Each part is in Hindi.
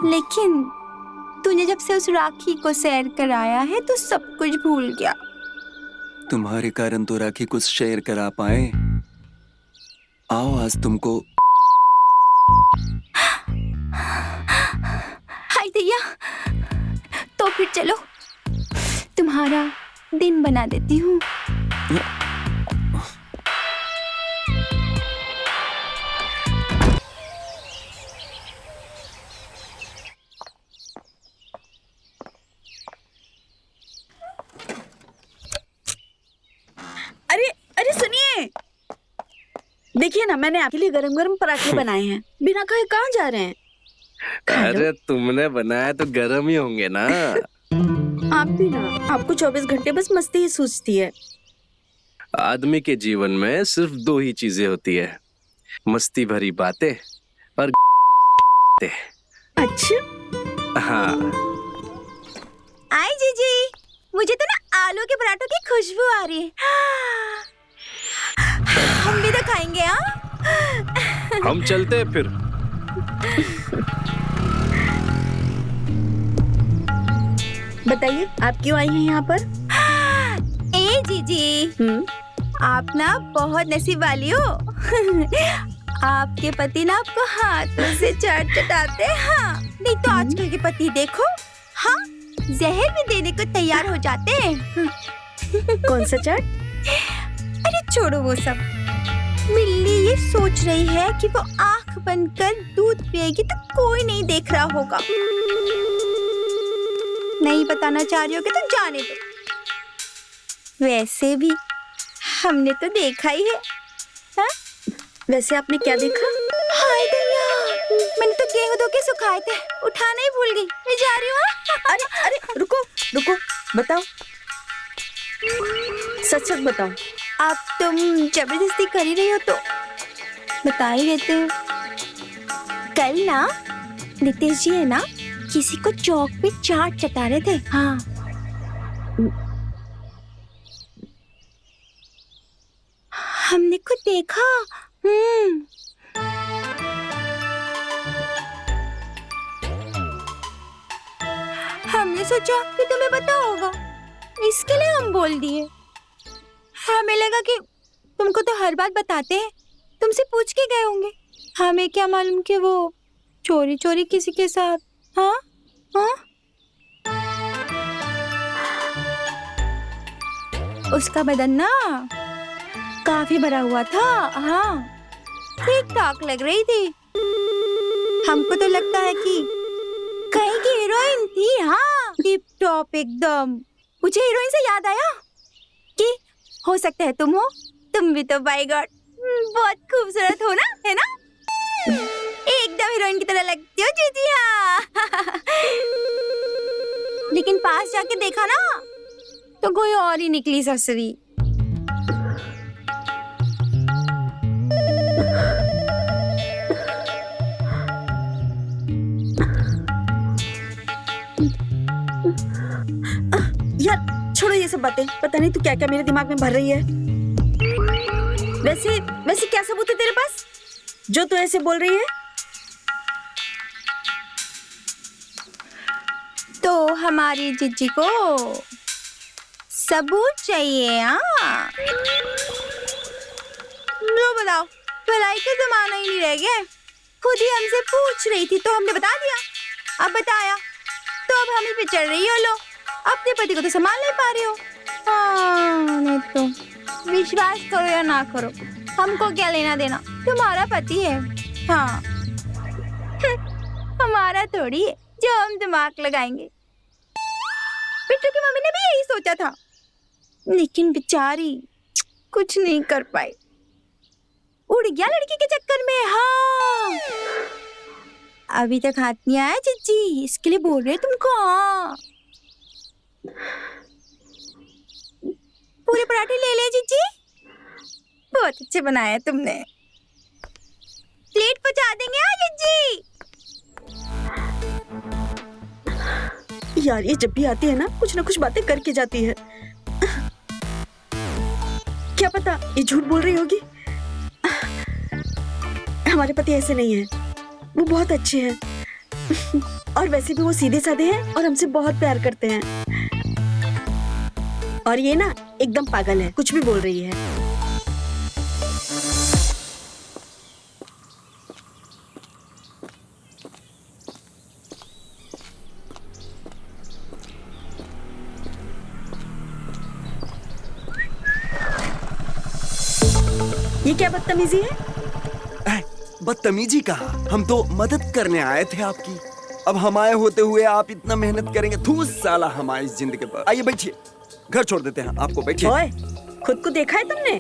लेकिन तूने जब से उस राखी को सैर कराया है तो सब कुछ भूल गया। तुम्हारे कारण तो राखी कुछ शेयर करा पाए। आओ आज तुमको। हाय दैया, तो फिर चलो तुम्हारा दिन बना देती हूँ। अरे अरे सुनिए, देखिए ना, मैंने आपके लिए गरम गरम पराठे बनाए हैं। बिना खाए कहाँ जा रहे हैं? अरे तुमने बनाया तो गरम ही होंगे ना। आप भी ना, आपको 24 घंटे बस मस्ती ही सूझती है। आदमी के जीवन में सिर्फ दो ही चीजें होती है, मस्ती भरी बातें और अच्छा, हाँ। आए जीजी, मुझे तो ना आलू के पराठों की खुशबू आ रही है। हम भी तो खाएंगे। हाँ, हम चलते हैं फिर। बताइए आप क्यों आई हैं यहाँ पर? ए जीजी, आप ना बहुत नसीब वाली हो। आपके पति ना आपको हाथों से चाट चटाते हैं। हाँ, नहीं तो आजकल के पति देखो, हाँ, जहर भी देने को तैयार हो जाते हैं। कौन सा चाट? अरे छोड़ो वो सब। मिल्ली ये सोच रही है कि वो आंख बंद कर दूध पिएगी तो कोई नहीं देख रहा होगा। नहीं बताना चाह रही होगी तो जाने दो। वैसे भी हमने तो देखा ही है। हा? वैसे आपने क्या देखा? हाय दैया, मैंने तो गेहूं धो के सुखाए थे, उठाना ही भूल गई। मैं जा रही हूँ। अरे अरे रुको रुको, बताओ, सच सच बताओ। आप तुम जबरदस्ती कर ही रही हो तो बता ही देते हो। कल ना नितेश जी है ना किसी को चौक पे चाट चटा रहे थे। हाँ, हमने खुद देखा। हमने सोचा कि तुम्हें पता होगा, इसके लिए हम बोल दिए। हमें लगा कि तुमको तो हर बात बताते हैं, तुमसे पूछ के गए होंगे। हमें क्या मालूम कि वो चोरी चोरी किसी के साथ। हाँ हाँ, उसका बदन ना काफी भरा हुआ था। हाँ, ठीक ठाक लग रही थी। हमको तो लगता है कि कहीं की हीरोइन थी। हाँ, टिप टॉप एकदम। मुझे हीरोइन से याद आया कि हो सकता है तुम हो। तुम भी तो बाय गॉड बहुत खूबसूरत हो ना, है ना? एकदम हीरोइन की तरह लगती हो जीजी। हाँ, लेकिन पास जाके देखा ना तो कोई और ही निकली ससुरी। यार छोड़ो ये सब बातें, पता नहीं तू क्या क्या मेरे दिमाग में भर रही है। वैसे वैसे क्या सबूत है तेरे पास जो तू ऐसे बोल रही है? तो हमारी जीजी को सबूत चाहिए। हाँ, लो बताओ, भलाई का जमाना ही नहीं रह गया। खुद ही हमसे पूछ रही थी तो हमने बता दिया। अब बताया तो अब हम ही पे चढ़ रही हो। लो, अपने पति को तो संभाल नहीं पा रही हो। हाँ, नहीं तो विश्वास करो या ना करो, हमको क्या लेना देना, तुम्हारा पति है। हाँ, हमारा थोड़ी है जो हम दिमाग लगाएंगे। बिट्टू की मम्मी ने भी यही सोचा था, लेकिन बेचारी कुछ नहीं कर पाई, उड़ गया लड़की के चक्कर में। हाँ, अभी तक हाथ नहीं आया जीजी, इसके लिए बोल रहे तुमको। हाँ, पूरे पराठे ले ले जीजी, बहुत अच्छे बनाए तुमने। प्लेट पहुंचा देंगे। हाँ जीजी। यार ये जब भी आती है ना कुछ बातें करके जाती है। क्या पता ये झूठ बोल रही होगी। हमारे पति ऐसे नहीं है। वो बहुत अच्छे हैं और वैसे भी वो सीधे साधे हैं और हमसे बहुत प्यार करते हैं। और ये ना एकदम पागल है, कुछ भी बोल रही है। ये क्या बदतमीजी है? बदतमीजी कहा, हम तो मदद करने आए थे आपकी। अब हम आए होते हुए आप इतना मेहनत करेंगे, थूस साला हमारी जिंदगी पर। आइए बैठिए, घर छोड़ देते हैं आपको, बैठिए। ओए, खुद को देखा है तुमने?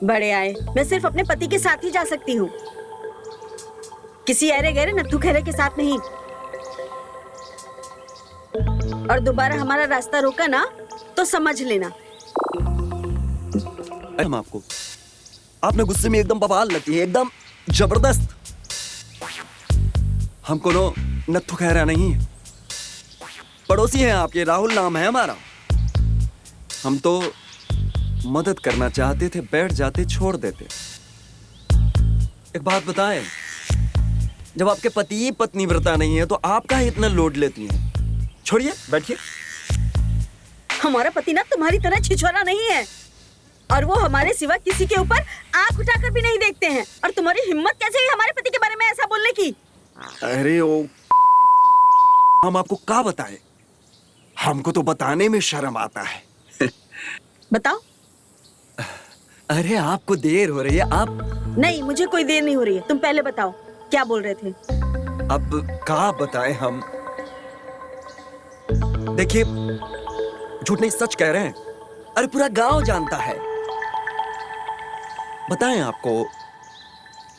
बड़े आए, मैं सिर्फ अपने पति के साथ ही जा सकती हूँ, किसी अरे गहरे नत्थु खैरे के साथ नहीं। और दोबारा हमारा रास्ता रोका ना तो समझ लेना। हम आपको, आपने गुस्से में एकदम बवाल लगती है, एकदम जबरदस्त। हमको नो नत्थु खैरा नहीं है, पड़ोसी हैं आपके, राहुल नाम है हमारा। हम तो मदद करना चाहते थे, बैठ जाते छोड़ देते। एक बात बताएं, जब आपके पति पत्नी व्रता नहीं है तो आप काहे इतना लोड लेती हैं? छोड़िए, बैठिए। हमारा पति ना तुम्हारी तरह छिछोरा नहीं है और वो हमारे सिवा किसी के ऊपर आंख उठाकर भी नहीं देखते हैं। और तुम्हारी हिम्मत कैसे हुई हमारे पति के बारे में ऐसा बोलने की? अरे ओ, हम आपको क्या बताएं? हमको तो बताने में शर्म आता है। बताओ। अरे आपको देर हो रही है, आप। नहीं, मुझे कोई देर नहीं हो रही है, तुम पहले बताओ क्या बोल रहे थे? अब क्या बताएं हम? देखिए, झूठ नहीं सच कह रहे हैं। अरे पूरा गांव जानता है। बताएं आपको,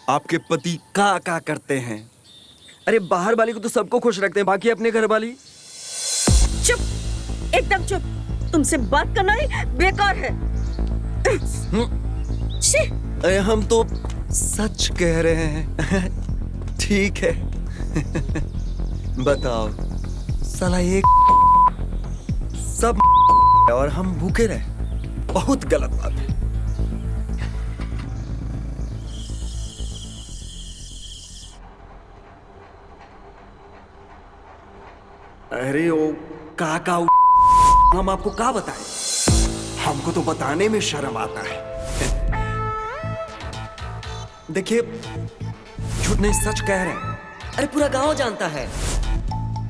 आपके पति क्या करते हैं? अरे बाहर वाली को तो सबको खुश रखते हैं, बाकी अपने घर वाली। चुप, एकदम चुप। तुमसे बात करना ही बेकार है। अरे हम तो सच कह रहे हैं। ठीक है। बताओ, साला एक सब और हम भूखे रहे, बहुत गलत बात है। अरे ओ काका, हम आपको क्या बताएं? हमको तो बताने में शर्म आता है। देखिए, झूठ नहीं सच कह रहे हैं। अरे पूरा गांव जानता है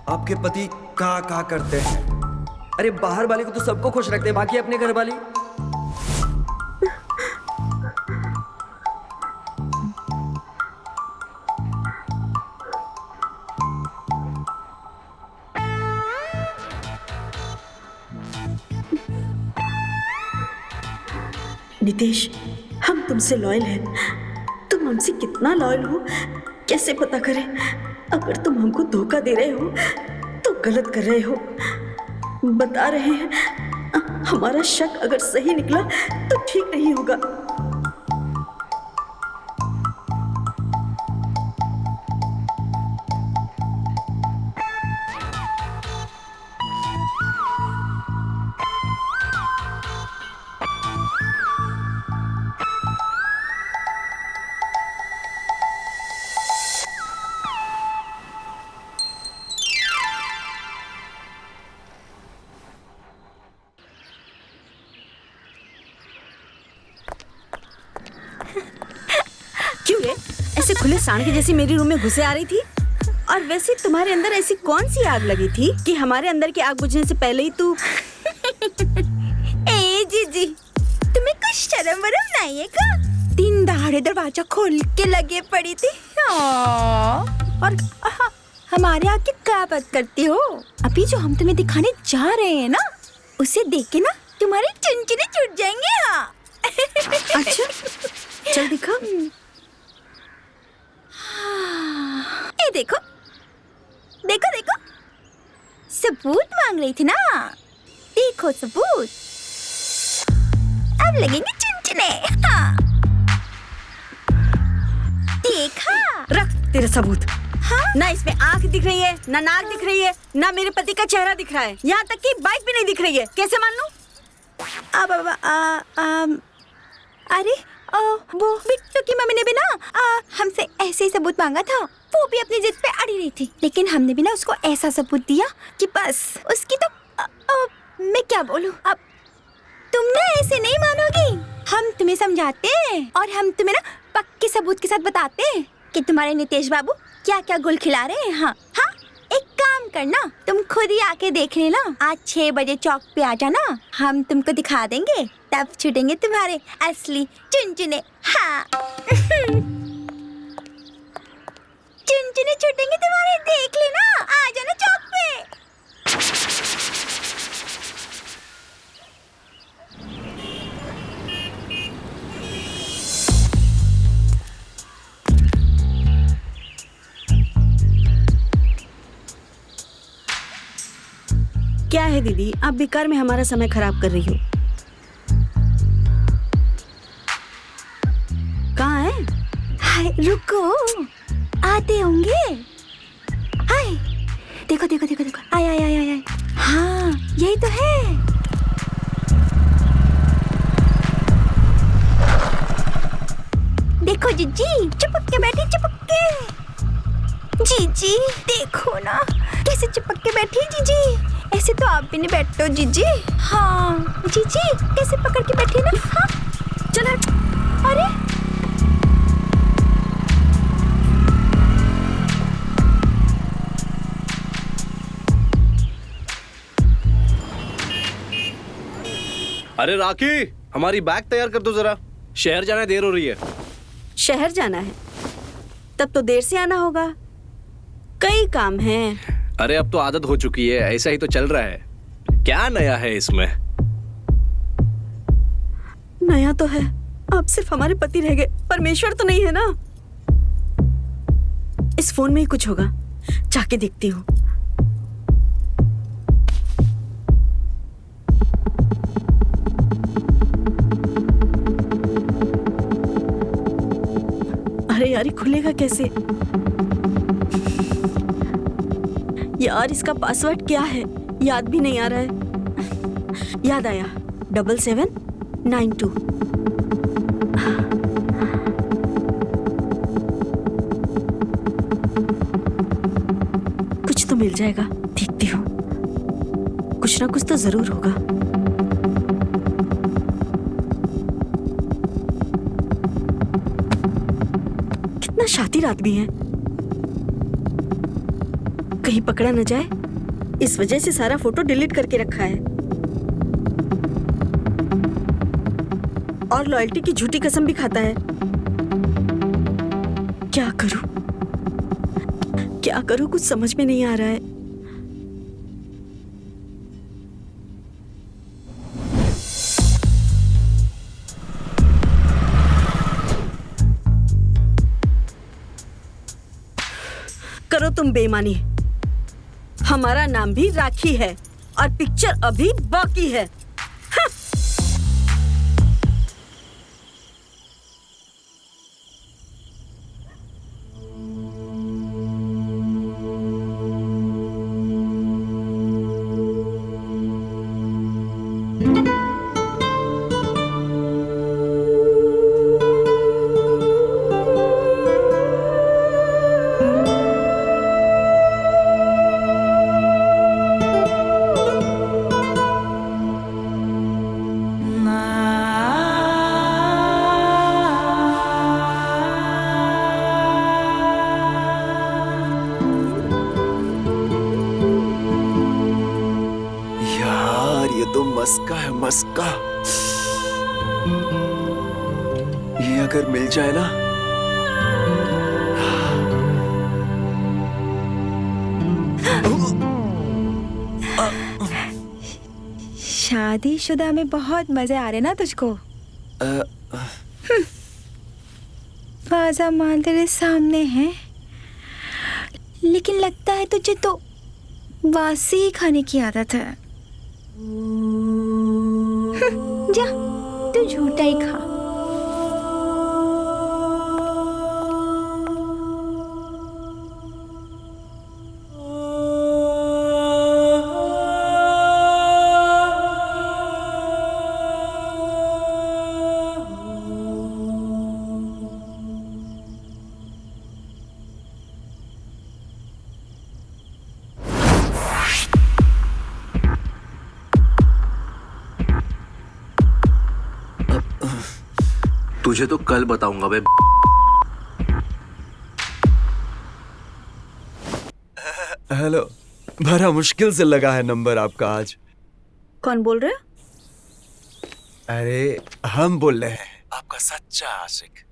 आपके पति क्या करते हैं। अरे बाहर वाले को तो सबको खुश रखते हैं, बाकी अपने घर वाली। नितेश, हम तुमसे लॉयल हैं। तुम हमसे कितना लॉयल हो कैसे पता करें? अगर तुम हमको धोखा दे रहे हो तो गलत कर रहे हो। बता रहे हैं, हमारा शक अगर सही निकला तो ठीक नहीं होगा। क्यों रे, ऐसे खुले सांड के जैसी मेरे रूम में घुसे आ रही थी? और वैसे तुम्हारे अंदर ऐसी कौन सी आग लगी थी कि हमारे अंदर की आग बुझने से पहले ही तू ए जीजी, तुम्हें कुछ शर्म वरम नहीं है क्या? दिन दहाड़े दरवाजा खोल के लगे पड़ी थी। और हमारे आके क्या बात करती हो? अभी जो हम तुम्हें दिखाने जा रहे हैं ना, उसे देख के ना तुम्हारे चुनचुने छूट जाएंगे। हाँ। अच्छा, चल दिखा। ये देखो देखो देखो, सबूत मांग रही थी ना, देखो सबूत। अब लगेंगे चुनचुने। हाँ, देखा? रख तेरा सबूत। हाँ? ना इसमें आंख दिख रही है, ना नाक दिख रही है, ना मेरे पति का चेहरा दिख रहा है, यहाँ तक कि बाइक भी नहीं दिख रही है। कैसे मान लूं? अरे वो बिट्टू की मम्मी ने भी ना हमसे ऐसे ही सबूत मांगा था। वो भी अपनी जिद पे अड़ी रही थी, लेकिन हमने भी ना उसको ऐसा सबूत दिया कि बस उसकी तो मैं क्या बोलूं अब। तुम ना ऐसे नहीं मानोगी। हम तुम्हें समझाते हैं और हम तुम्हें ना पक्के सबूत के साथ बताते हैं कि तुम्हारे नितेश बाबू क्या क्या गुल खिला रहे हैं। हाँ हाँ, एक काम करना, तुम खुद ही आके देख लेना। आज 6 बजे चौक पे आ जाना, हम तुमको दिखा देंगे, तब छूटेंगे तुम्हारे असली चुनचुने। हाँ चुनचुने छूटेंगे तुम्हारे, देख लेना। आ जाना चौक पे। क्या है दीदी, आप बेकार में हमारा समय खराब कर रही हो। कहाँ है? हाय रुको, आते होंगे। हाय देखो देखो देखो देखो, आय आय आय आय। हाँ यही तो है। देखो जीजी चिपक के बैठी, चिपक के। जीजी देखो ना कैसे चिपक के बैठी है जीजी। ऐसे तो आप भी नहीं बैठते हो जीजी। हाँ जीजी कैसे पकड़ के बैठी ना। हाँ चलो। अरे अरे राखी, हमारी बैग तैयार कर दो जरा, शहर जाना है, देर हो रही है। शहर जाना है? तब तो देर से आना होगा, कई काम हैं। अरे अब तो आदत हो चुकी है, ऐसा ही तो चल रहा है। क्या नया है इसमें? नया तो है, आप सिर्फ हमारे पति रह गए, परमेश्वर तो नहीं है ना। इस फोन में ही कुछ होगा, जाके देखती हूँ। अरे यार, ये खुलेगा कैसे? यार इसका पासवर्ड क्या है, याद भी नहीं आ रहा है। याद आया, 7792। कुछ तो मिल जाएगा, देखती हूँ। कुछ ना कुछ तो जरूर होगा। कितना शातिर आदमी है, कहीं पकड़ा न जाए। इस वजह से सारा फोटो डिलीट करके रखा है और लॉयल्टी की झूठी कसम भी खाता है। क्या करूं, क्या करूं, कुछ समझ में नहीं आ रहा है। करो तुम बेईमानी, हमारा नाम भी राखी है और पिक्चर अभी बाकी है। हाँ। मस्का है, मस्का। ये अगर मिल जाए ना, शादीशुदा में बहुत मजे आ रहे ना तुझको। बाजा माल तेरे सामने है, लेकिन लगता है तुझे तो बासी ही खाने की आदत है। जा तू झूठा ही खा। तुझे तो कल बताऊंगा बे। हेलो, बड़ा मुश्किल से लगा है नंबर आपका आज। कौन बोल रहे हो? अरे हम बोल रहे हैं, आपका सच्चा आशिक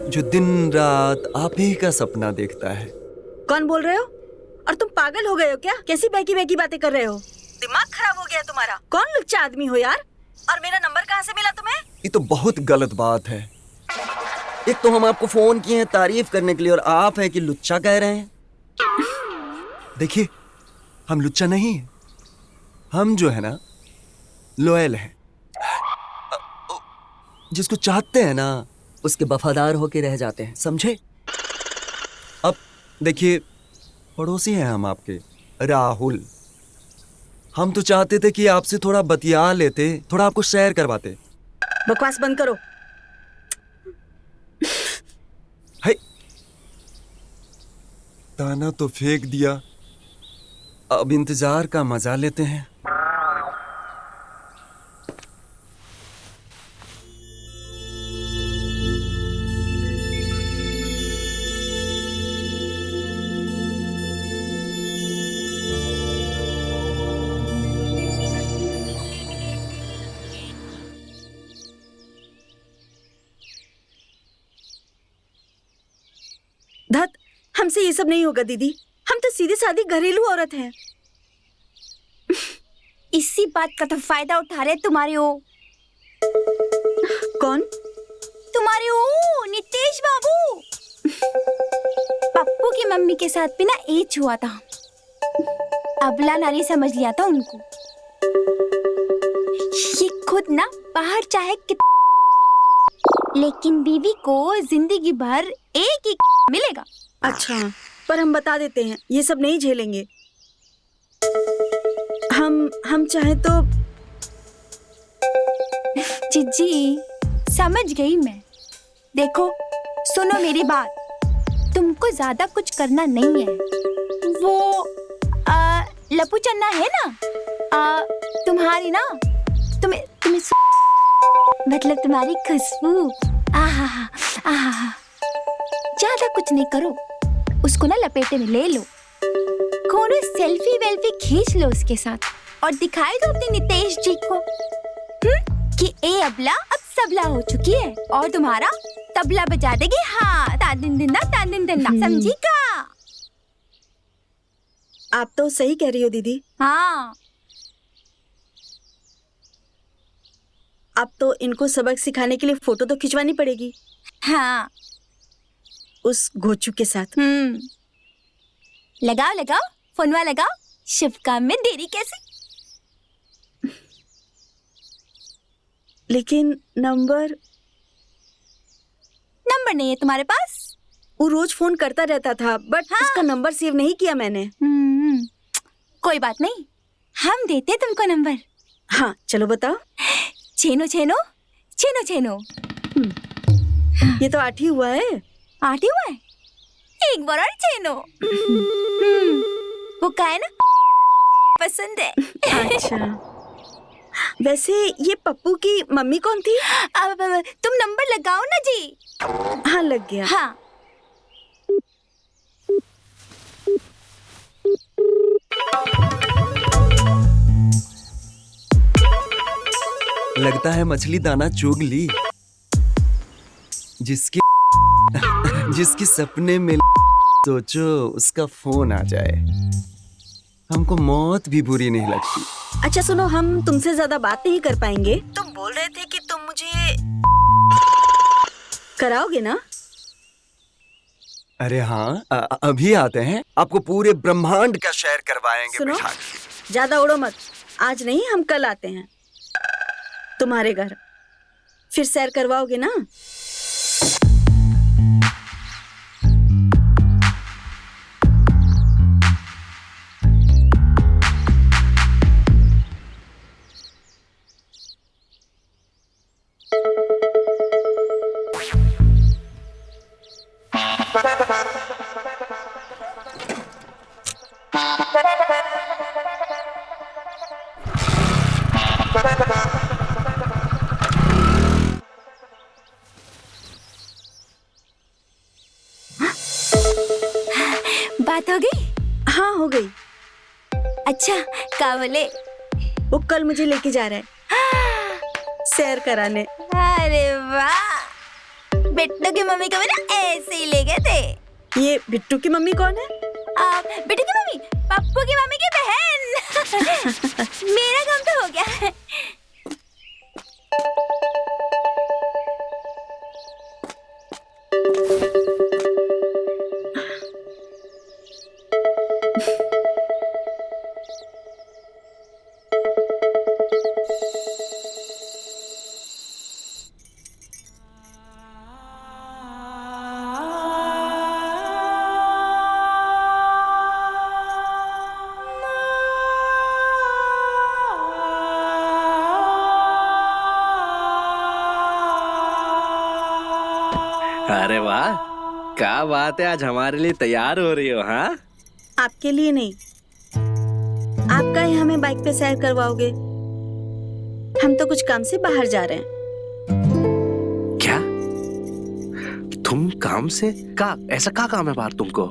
जो दिन रात आप ही का सपना देखता है। कौन बोल रहे हो? और तुम पागल हो गए हो क्या? कैसी बहकी बहकी बातें कर रहे हो? दिमाग खराब हो गया तुम्हारा? कौन लुच्चा आदमी हो यार? और मेरा नंबर कहाँ से मिला तुम्हें? ये तो बहुत गलत बात है। एक तो हम आपको फोन किए हैं तारीफ करने के लिए और आप हैं कि लुच्चा कह रहे हैं। देखिए, हम लुच्चा नहीं हैं। हम जो है ना, लॉयल हैं। जिसको चाहते हैं ना, उसके वफादार होके रह जाते हैं, समझे? अब देखिए, पड़ोसी हैं हम आपके, राहुल। हम तो चाहते थे कि आपसे थोड़ा बतिया लेते, थोड़ा आपको सैर करवाते। बकवास बंद करो। है, ताना तो फेंक दिया, अब इंतजार का मजा लेते हैं। धत, हमसे ये सब नहीं होगा दीदी। हम तो सीधी सादी घरेलू औरत हैं। इसी बात का तो फायदा उठा रहे तुम्हारे वो। कौन? तुम्हारे वो नितेश बाबू। पप्पू की मम्मी के साथ भी ना एज हुआ था। अबला नारी समझ लिया था उनको। ये खुद ना बाहर चाहे लेकिन बीवी को जिंदगी भर एक ही मिलेगा। अच्छा, पर हम बता देते हैं, ये सब नहीं झेलेंगे। हम चाहे तो। जीजी, समझ गई मैं। देखो, सुनो मेरी बात। तुमको ज्यादा कुछ करना नहीं है। वो लपू चन्ना है ना, तुम्हारी ना, तुम्हें मतलब तुम्हारी खुशबू। आहा, ज्यादा कुछ नहीं करो, उसको ना लपेटे में ले लो, कोनो सेल्फी वेल्फी खींच लो उसके साथ और दिखाई दो अपने नितेश जी को कि ए अबला अब सबला हो चुकी है और तुम्हारा तबला बजा देगी। हाँ, तादिन दिन्ना, समझी का? आप तो सही कह रही हो दीदी। हाँ, अब तो इनको सबक सिखाने के लिए फोटो तो खिंचवानी पड़ेगी। हाँ, उस घोचू के साथ। लगाओ, फोनवा लगाओ। शुभ काम में देरी कैसे? लेकिन नंबर नहीं है तुम्हारे पास? वो रोज फोन करता रहता था, बट हाँ। उसका नंबर सेव नहीं किया मैंने। कोई बात नहीं, हम देते तुमको नंबर। हाँ, चलो बताओ। छेनो। ये तो 8 ही हुआ है। 8 ही हुआ है? एक बार और छेनो। वो का है ना, पसंद है। अच्छा, वैसे ये पप्पू की मम्मी कौन थी? अब तुम नंबर लगाओ ना जी। हाँ, लग गया। हाँ, लगता है मछली दाना चुग ली। जिसके सपने में सोचो उसका फोन आ जाए, हमको मौत भी बुरी नहीं लगती। अच्छा सुनो, हम तुमसे ज्यादा बात नहीं कर पाएंगे। तुम बोल रहे थे कि तुम मुझे कराओगे ना? अरे हाँ, अभी आते हैं, आपको पूरे ब्रह्मांड का सैर करवाएंगे। सुनो, बिठा के। ज्यादा उड़ो मत। आज नहीं, हम कल आते हैं तुम्हारे घर। फिर सैर करवाओगे ना? अच्छा, का बोले? वो कल मुझे लेके जा रहा है सैर कराने। अरे वाह, बिट्टू की मम्मी को भी ना ऐसे ही ले गए थे। ये बिट्टू की मम्मी कौन है? बिट्टू की मम्मी पप्पू की मम्मी की बहन। मेरा काम तो हो गया है। अरे वाह, क्या बात है, आज हमारे लिए तैयार हो रही हो? हाँ, आपके लिए नहीं, आप काहे हमें बाइक पे सैर करवाओगे? हम तो कुछ काम से बाहर जा रहे हैं। क्या तुम काम से? का ऐसा का काम है बाहर तुमको?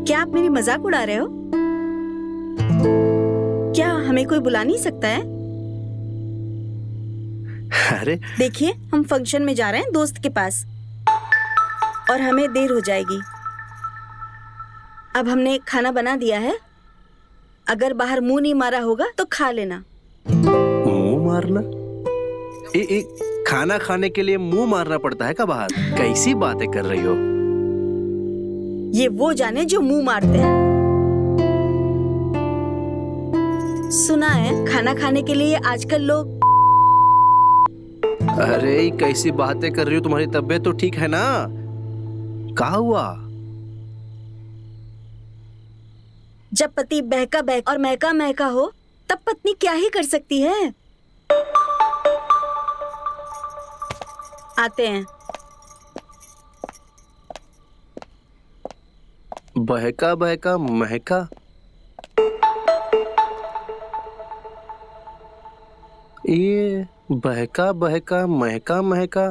क्या आप मेरी मजाक उड़ा रहे हो? क्या हमें कोई बुला नहीं सकता है? अरे देखिए, हम फंक्शन में जा रहे हैं दोस्त के पास और हमें देर हो जाएगी। अब हमने खाना बना दिया है, अगर बाहर मुंह नहीं मारा होगा तो खा लेना। मुंह मारना? खाना खाने के लिए मुंह मारना पड़ता है क्या बाहर? कैसी बातें कर रही हो? ये वो जाने जो मुंह मारते हैं। सुना है खाना खाने के लिए आजकल लोग। अरे कैसी बातें कर रही हो? तुम्हारी तबीयत तो ठीक है ना? क्या हुआ? जब पति बहका बहका और महका महका हो तब पत्नी क्या ही कर सकती है। आते हैं। बहका बहका महका? ये बहका बहका महका महका,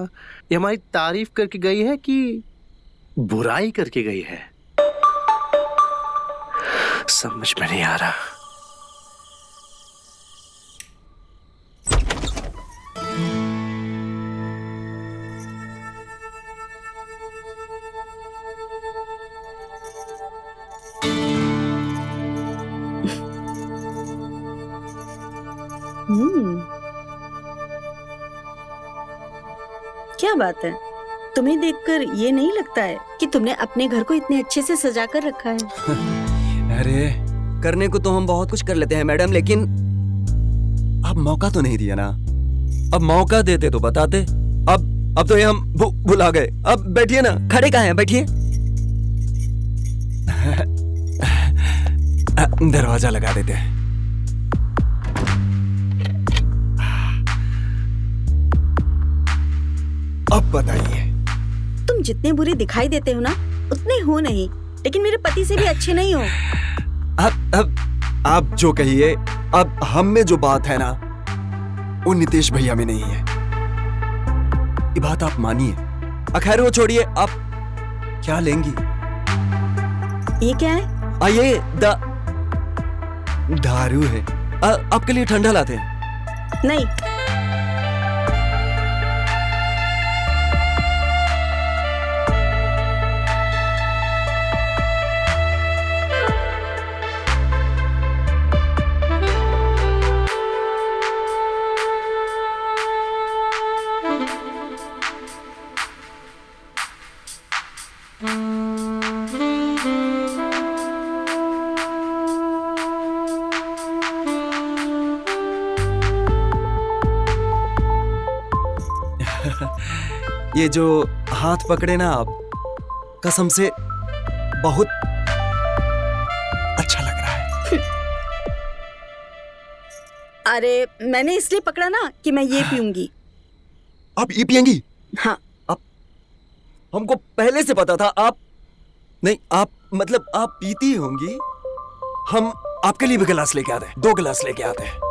ये हमारी तारीफ करके गई है कि बुराई करके गई है? समझ में नहीं आ रहा। क्या बात है, तुम्हें देखकर ये नहीं लगता है कि तुमने अपने घर को इतने अच्छे से सजा कर रखा है? अरे करने को तो हम बहुत कुछ कर लेते हैं मैडम, लेकिन अब मौका तो नहीं दिया ना। अब मौका देते तो बताते। अब तो ये हम भुला गए। अब बैठिए ना, खड़े कहाँ हैं, बैठिए। दरवाजा लगा देते हैं। अब बताइए। तुम जितने बुरे दिखाई देते हो ना उतने हो नहीं, लेकिन मेरे पति से भी अच्छे नहीं हो। अब आप जो कहिए, अब हम में जो बात है ना वो नितेश भैया में नहीं है। ये बात आप मानिए। खैर वो छोड़िए, आप क्या लेंगी? ये क्या है? ये दारू है। आपके लिए ठंडा लाते हैं। नहीं। ये जो हाथ पकड़े ना आप, कसम से बहुत अच्छा लग रहा है। अरे मैंने इसलिए पकड़ा ना कि मैं ये पीऊंगी। आप ये पियेंगी? हाँ। आप, हमको पहले से पता था आप नहीं, आप मतलब आप पीती होंगी। हम आपके लिए भी गिलास लेके आते हैं, 2 गिलास लेके आते हैं।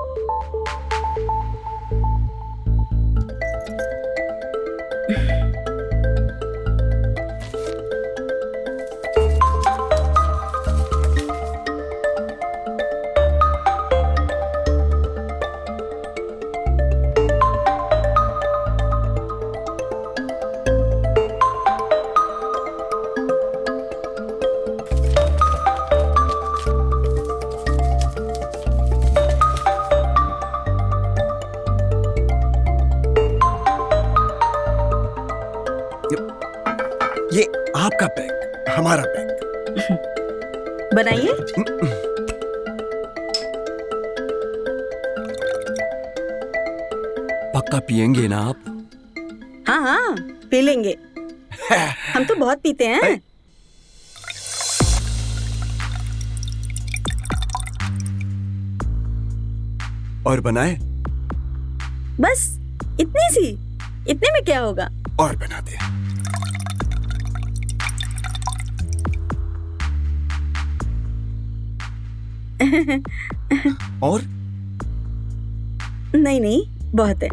ये आपका पैक, हमारा पैक। बनाइए। पक्का पियेंगे ना आप? हाँ हाँ, पी लेंगे। हम तो बहुत पीते हैं। और बनाए? बस इतनी सी, इतने में क्या होगा? और बना दे। और? नहीं नहीं, बहुत है।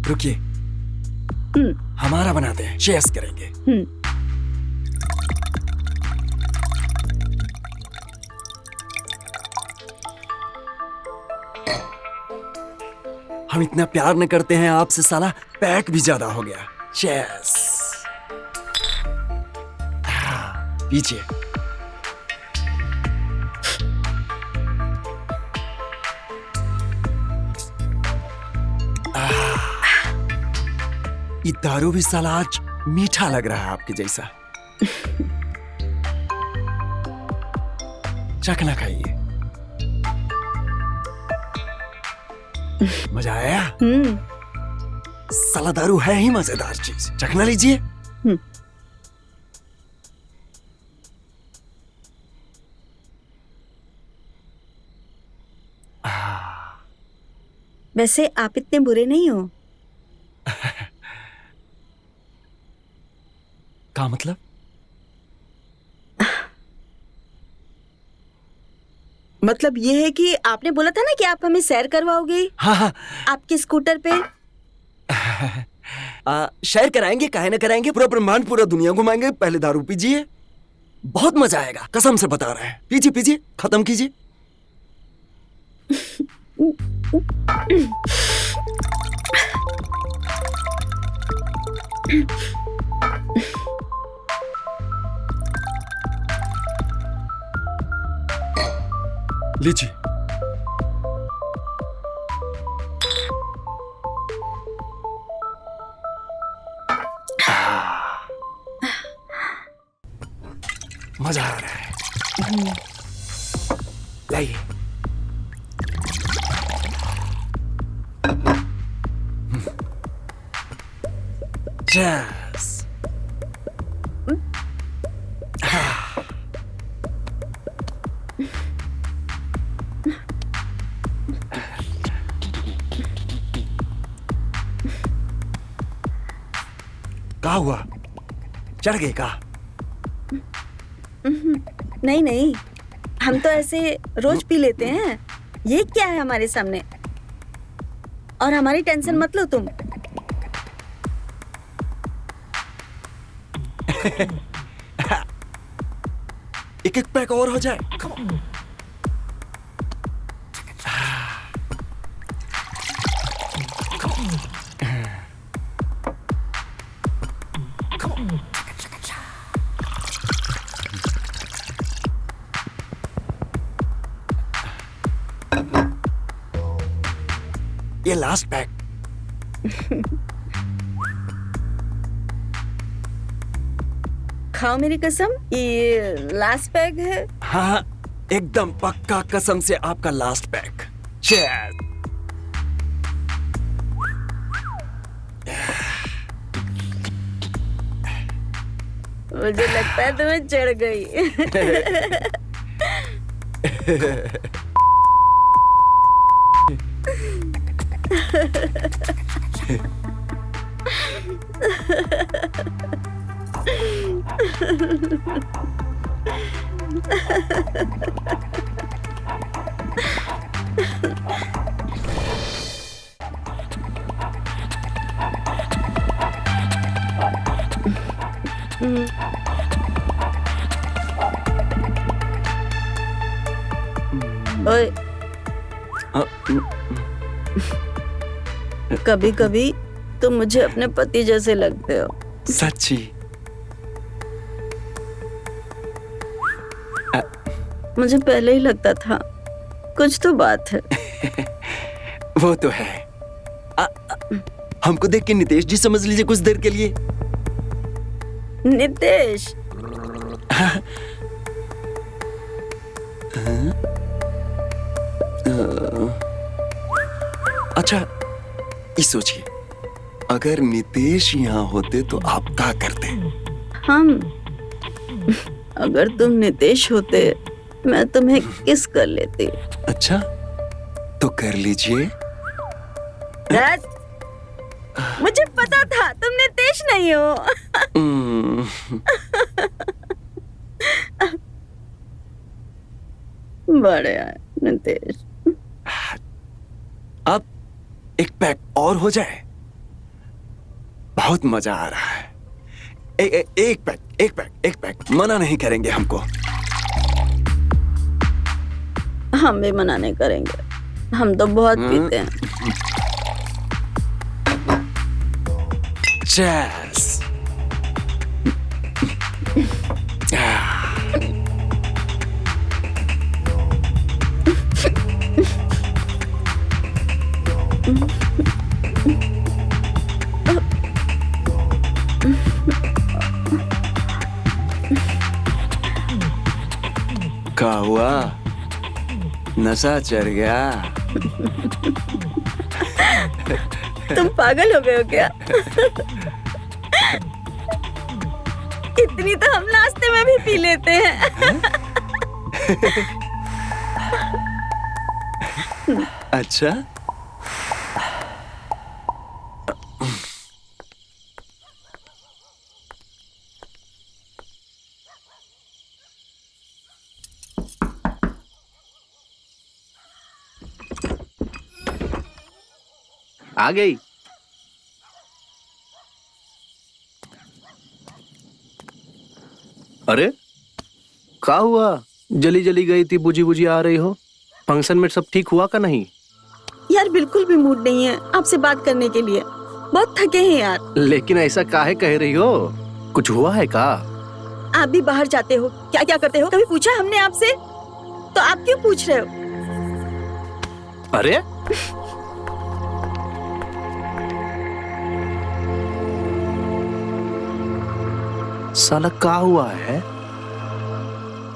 रुकिए, हमारा बनाते हैं, शेयर करेंगे। हम इतना प्यार न करते हैं आपसे, साला पैक भी ज्यादा हो गया। चेस। पीछे। ये दारू भी साला आज मीठा लग रहा है आपके जैसा। चखना खाइए। मजा आया? साला दारू है ही मजेदार चीज, चखना लीजिए। वैसे आप इतने बुरे नहीं हो। क्या मतलब? मतलब ये है कि आपने बोला था ना कि आप हमें सैर करवाओगे। हाँ हाँ। आपके स्कूटर पे। शेयर कराएंगे, काहे ना कराएंगे। पूरा ब्रह्मांड, पूरा दुनिया घुमाएंगे। पहले दारू पीजिए, बहुत मजा आएगा, कसम से बता रहे हैं। पीजिए पीजिए, खत्म कीजिए। लीजिए। मजा आ रहा है। लाइए। Cheers. क्या हुआ? चढ़ गए का? नहीं नहीं, हम तो ऐसे रोज पी लेते हैं। ये क्या है हमारे सामने? और हमारी टेंशन मत लो तुम। एक एक पैक और हो जाए। ये लास्ट पैक। खाओ मेरी कसम, ये लास्ट पैक है। हाँ, एकदम पक्का, कसम से आपका लास्ट पैक। चेयर। मुझे लगता है तुम्हें चढ़ गई। ओए, कभी कभी तुम मुझे अपने पति जैसे लगते हो। सच्ची? मुझे पहले ही लगता था। कुछ तो बात है। वो तो है। हमको देख के नितेश जी समझ लीजिए कुछ देर के लिए। नितेश। अच्छा, ये सोचिए, अगर नितेश यहाँ होते तो आप क्या करते? हम, अगर तुम नितेश होते मैं तुम्हें किस कर लेती। अच्छा, तो कर लीजिए। Dad, मुझे पता था तुम नितेश नहीं हो। बड़े आए नितेश। अब एक पैक और हो जाए, बहुत मजा आ रहा है। एक पैक मना नहीं करेंगे हमको। हम भी मना नहीं करेंगे, हम तो बहुत पीते हैं। Cheers. क्या हुआ? नशा चढ़ गया? तुम पागल हो गए हो क्या? इतनी तो हम नाश्ते में भी पी लेते हैं। अच्छा, आ गई। अरे क्या हुआ? जली जली गई थी, बुझी बुझी आ रही हो। फंक्शन में सब ठीक हुआ का नहीं? यार बिल्कुल भी मूड नहीं है आपसे बात करने के लिए, बहुत थके हैं यार। लेकिन ऐसा काहे कह रही हो? कुछ हुआ है का? आप भी बाहर जाते हो, क्या क्या करते हो? कभी पूछा हमने आपसे? तो आप क्यों पूछ रहे हो? अरे साला क्या हुआ है?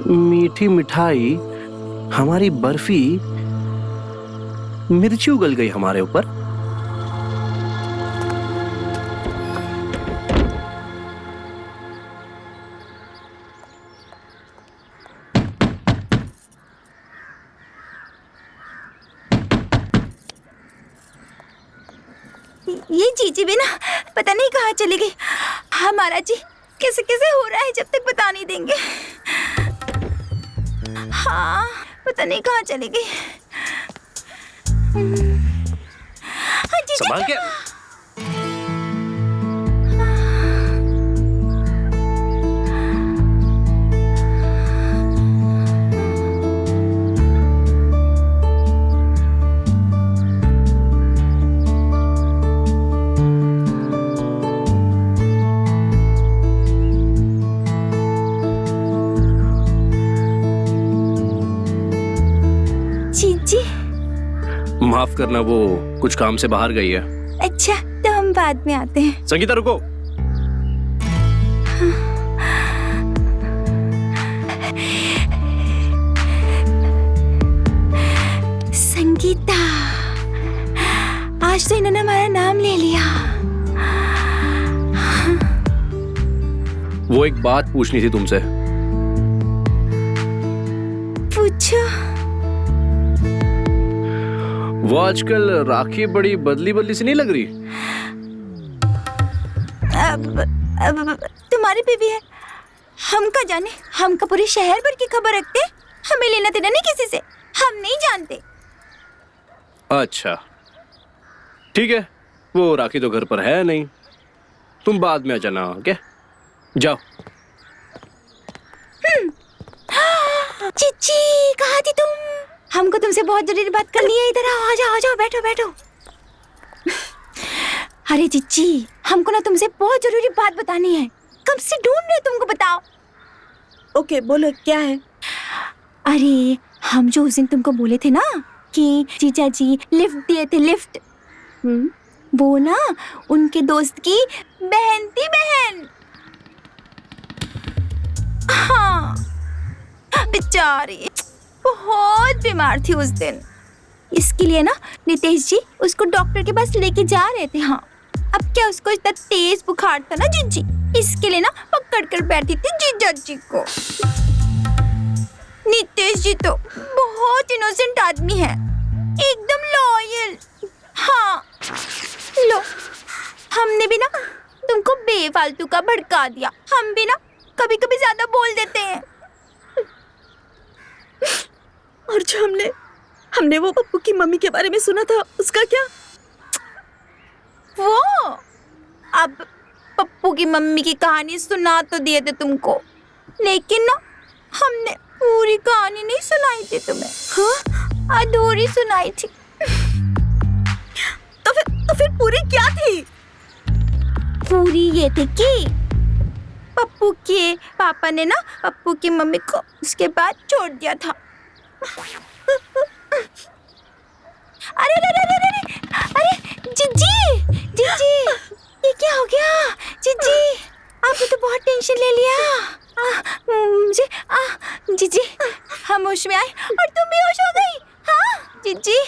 मीठी मिठाई, हमारी बर्फी, मिर्ची उगल गई हमारे ऊपर। ये जीजी भी ना पता नहीं कहाँ चली गई। हमारा जी कैसे कैसे हो रहा है जब तक बता नहीं देंगे। हाँ, पता नहीं कहाँ चली गई। हाँ, जीजी संभाल के। जीजी, माफ करना, वो कुछ काम से बाहर गई है। अच्छा तो हम बाद में आते हैं। संगीता रुको। संगीता, आज तो इन्होंने हमारा नाम ले लिया। वो एक बात पूछनी थी तुमसे। पूछो। वो आजकल राखी बड़ी बदली बदली सी नहीं लग रही? अब तुम्हारी बीवी है, हम का जाने। हम का पूरे शहर भर की खबर रखते, हमें लेना देना नहीं किसी से, हम नहीं जानते। अच्छा ठीक है, वो राखी तो घर पर है नहीं, तुम बाद में आ जाना। क्या जाओ। चिच्ची, कहाँ थी तुम? हमको तुमसे बहुत जरूरी बात करनी है। इधर आओ, आ जाओ, बैठो बैठो। अरे चिच्ची, हमको ना तुमसे बहुत जरूरी बात बतानी है। कब से ढूंढ रहे तुमको, बताओ। ओके बोलो क्या है? अरे हम जो उस दिन तुमको बोले थे ना कि जीजा जी लिफ्ट दिए थे, लिफ्ट, वो ना उनके दोस्त की बहन थी, बहन। हाँ, बेचारी बहुत बीमार थी उस दिन। इसके लिए ना नितेश जी उसको डॉक्टर के पास लेके जा रहे थे। हाँ, अब क्या उसको इतना तेज बुखार था ना जीजी, इसके लिए ना पकड़ कर बैठी थी जीजा जी को। नितेश जी तो बहुत इनोसेंट आदमी है, एकदम लॉयल। हाँ, लो, हमने भी ना तुमको बेफालतू का भड़का दिया। हम भी ना कभी कभी ज्यादा बोल देते हैं। और जो हमने वो पप्पू की मम्मी के बारे में सुना था, उसका क्या? वो अब पप्पू की मम्मी की कहानी सुना तो दिए थे तुमको, लेकिन ना हमने पूरी कहानी नहीं सुनाई थी तुम्हें। हाँ, अधूरी सुनाई थी। तो फिर पूरी क्या थी? पूरी ये थी कि पप्पू के पापा ने ना पप्पू की मम्मी को उसके बाद छोड़ दिया था। अरे अरे अरे अरे अरे जीजी जीजी, ये क्या हो गया जीजी? आपने तो बहुत टेंशन ले लिया। मुझे जीजी हम होश में आए और तुम भी होश हो गई। हाँ जीजी,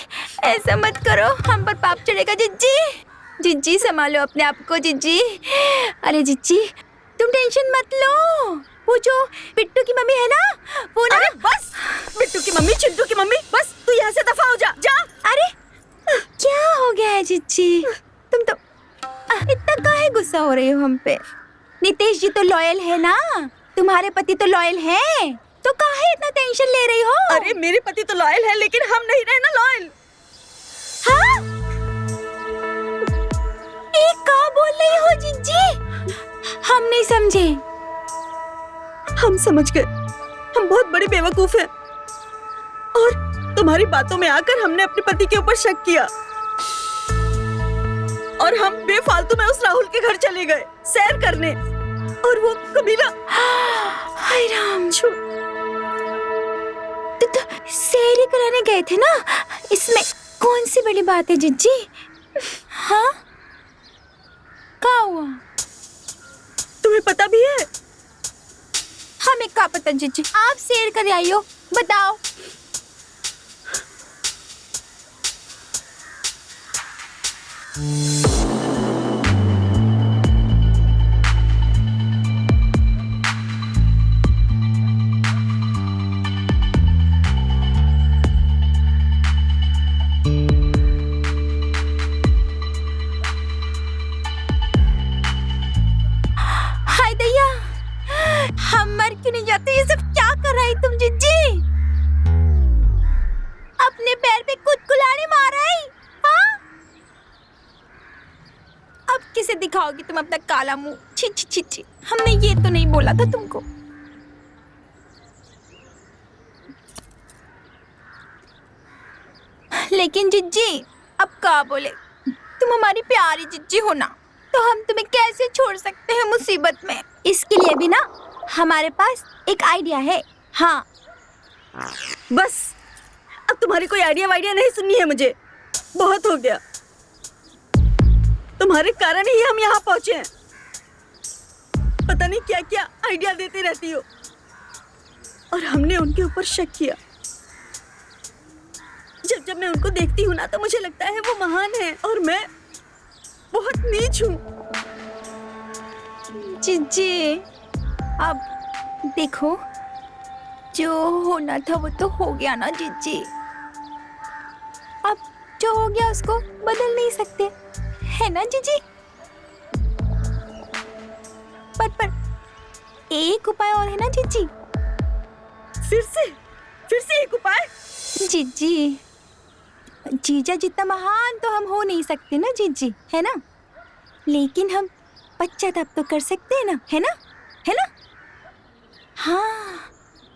ऐसा मत करो, हम पर पाप चढ़ेगा जीजी। जीजी संभालो अपने आप को जीजी। अरे जीजी तुम टेंशन मत लो, वो जो बिट्टू की मम्मी है ना, वो ना। अरे बस, बिट्टू की मम्मी, चिंटू की मम्मी, बस तू यहाँ से दफा हो जा। अरे क्या हो गया है जीजी? तुम तो इतना काहे गुस्सा हो रही हो हम पे? नितेश जी तो लॉयल है ना, तुम्हारे पति तो लॉयल है, तो काहे इतना टेंशन ले रही हो? अरे मेरे पति तो लॉयल है, लेकिन हम नहीं रहे ना लॉयल। हाँ? ये क्या बोल रही हो जीजी? हम नहीं समझे। हम समझ गए, हम बहुत बड़ी बेवकूफ हैं। और तुम्हारी बातों में आकर हमने अपने पति के ऊपर शक किया और हम बेफालतू में उस राहुल के घर चले गए सैर करने, और वो कबीला। हाय राम, तो सैर ही कराने गए थे ना, इसमें कौन सी बड़ी बात है जीजी? हाँ, क्या हुआ? तुम्हें पता भी है? हमें क्या पता जीजी, आप सैर कर आई हो, बताओ। हाय दैया, हम मर क्यों नहीं जाते? ये सब क्या कर रही तुम जीजी? अपने पैर पे खुद कुल्हाड़ी मार रही? हाँ? अब किसे दिखाओगी तुम अपना काला मुंह? छी छी छी छी, हमने ये तो नहीं बोला था तुमको। लेकिन जिज्जी अब क्या बोले, तुम हमारी प्यारी जिज्जी हो ना, तो हम तुम्हें कैसे छोड़ सकते हैं मुसीबत में? इसके लिए भी ना हमारे पास एक आइडिया है। हाँ बस, अब तुम्हारी कोई आइडिया वाइडिया नहीं सुननी है मुझे, बहुत हो गया। तुम्हारे कारण ही हम यहाँ पहुंचे हैं। पता नहीं क्या क्या आइडिया देती रहती हो, और हमने उनके ऊपर शक किया। जब जब मैं उनको देखती हूँ ना, तो मुझे लगता है वो महान है और मैं बहुत नीच हूँ। जीजी अब देखो, जो होना था वो तो हो गया ना जीजी। अब जो हो गया उसको बदल नहीं सकते, है ना जीजी? पर एक उपाय और है ना जीजी? फिर से एक उपाय? जीजी, जीजा जितना महान तो हम हो नहीं सकते ना जीजी, है ना? लेकिन हम पश्चाताप तो कर सकते हैं ना, है ना? है ना? हाँ,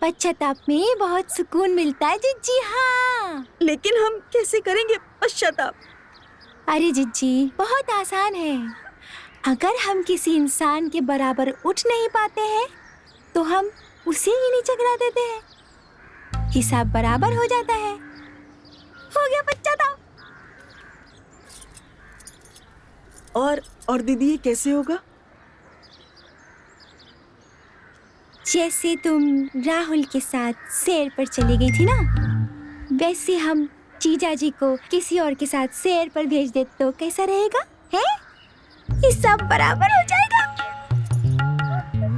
पश्चाताप में बहुत सुकून मिलता है जीजी। हाँ, लेकिन हम कैसे करेंगे पश्चाताप? अरे जीजी बहुत आसान है। अगर हम किसी इंसान के बराबर उठ नहीं पाते हैं, तो हम उसे ही नीचे गिरा देते हैं, हिसाब बराबर हो जाता है। हो गया पश्चाताप। और दीदी ये कैसे होगा? जैसे तुम राहुल के साथ सैर पर चली गई थी ना, वैसे हम जीजा जी को किसी और के साथ सैर पर भेज दे तो कैसा रहेगा? है? ये सब बराबर हो जाएगा।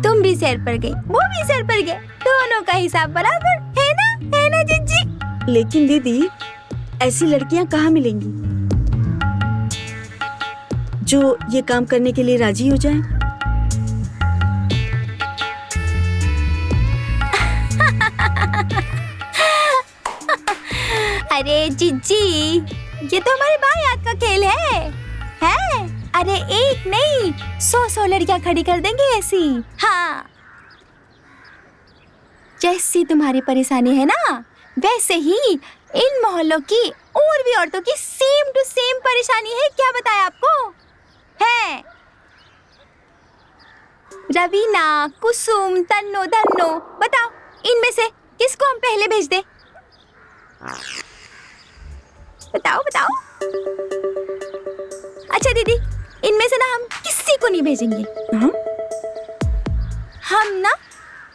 तुम भी सैर पर गई, वो भी सैर पर गए, दोनों का हिसाब बराबर है ना? है ना जीजी? लेकिन दीदी, ऐसी लड़कियां कहाँ मिलेंगी जो ये काम करने के लिए राजी हो जाएं? अरे जीजी, ये तो हमारे बाएं हाथ का खेल है? अरे एक नहीं, 100 लड़कियां खड़ी कर देंगे ऐसी। हाँ, जैसी तुम्हारी परेशानी है ना, वैसे ही इन मोहल्लों की और भी औरतों की सेम टू सेम परेशानी है। क्या बताया आपको? है रवीना, कुसुम, तन्नो, धन्नो, बताओ इनमें से किसको हम पहले भेज दे? बताओ बताओ। अच्छा दीदी, इनमें से ना हम किसी को नहीं भेजेंगे। हम ना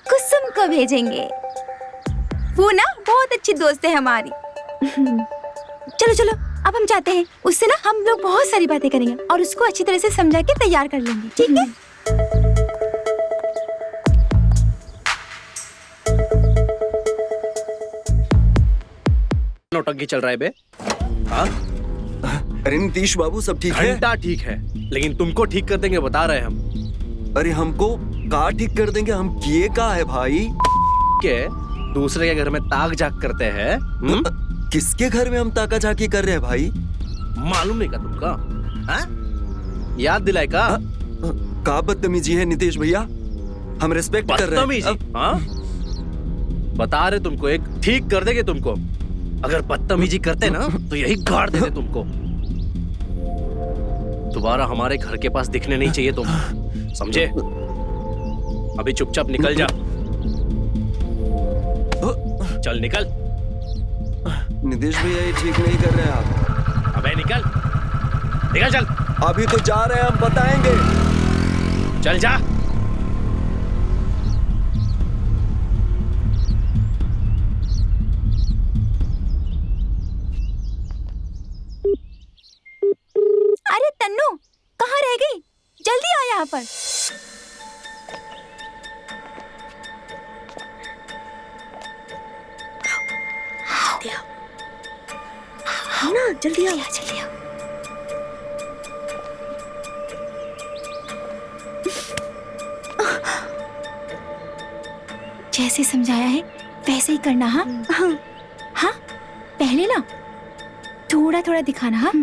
कुसुम को भेजेंगे। वो ना बहुत अच्छी दोस्त है हमारी। चलो चलो, अब हम जाते हैं। उससे ना हम लोग बहुत सारी बातें करेंगे और उसको अच्छी तरह से समझा के तैयार कर लेंगे, ठीक है? नौटंकी चल रहा है बे? हाँ? अरे नीतीश बाबू, सब ठीक है? घंटा ठीक है, लेकिन तुमको ठीक कर देंगे, बता रहे हैं हम। अरे हमको का ठीक कर देंगे? हम किए का है भाई? के दूसरे के घर में ताक झाक करते हैं? किसके घर में हम ताका झाकी कर रहे हैं भाई? मालूम नहीं का तुमका? हाँ? याद दिलाए का बदतमीजी है नीतीश भैया? हम रिस्पेक्ट कर रहे हैं। हाँ? बता रहे तुमको, एक ठीक कर देंगे तुमको। अगर बदतमीजी करते ना तो यही गाड़ देते तुमको। दोबारा हमारे घर के पास दिखने नहीं चाहिए तुम, समझे? अभी चुपचाप निकल जा। चल निकल। नीतीश भैया, ये ठीक नहीं कर रहे हैं आप। अबे निकल, निकल चल। अभी तो जा रहे हैं, हम बताएंगे। चल जा। अरे तन्नू, कहाँ रह गई? जल्दी आ यहाँ पर। हाँ ना, जल्दी आओ। जल्दी आओ। जैसे समझाया है वैसे ही करना। हाँ हाँ, पहले ना थोड़ा थोड़ा दिखाना। हाँ,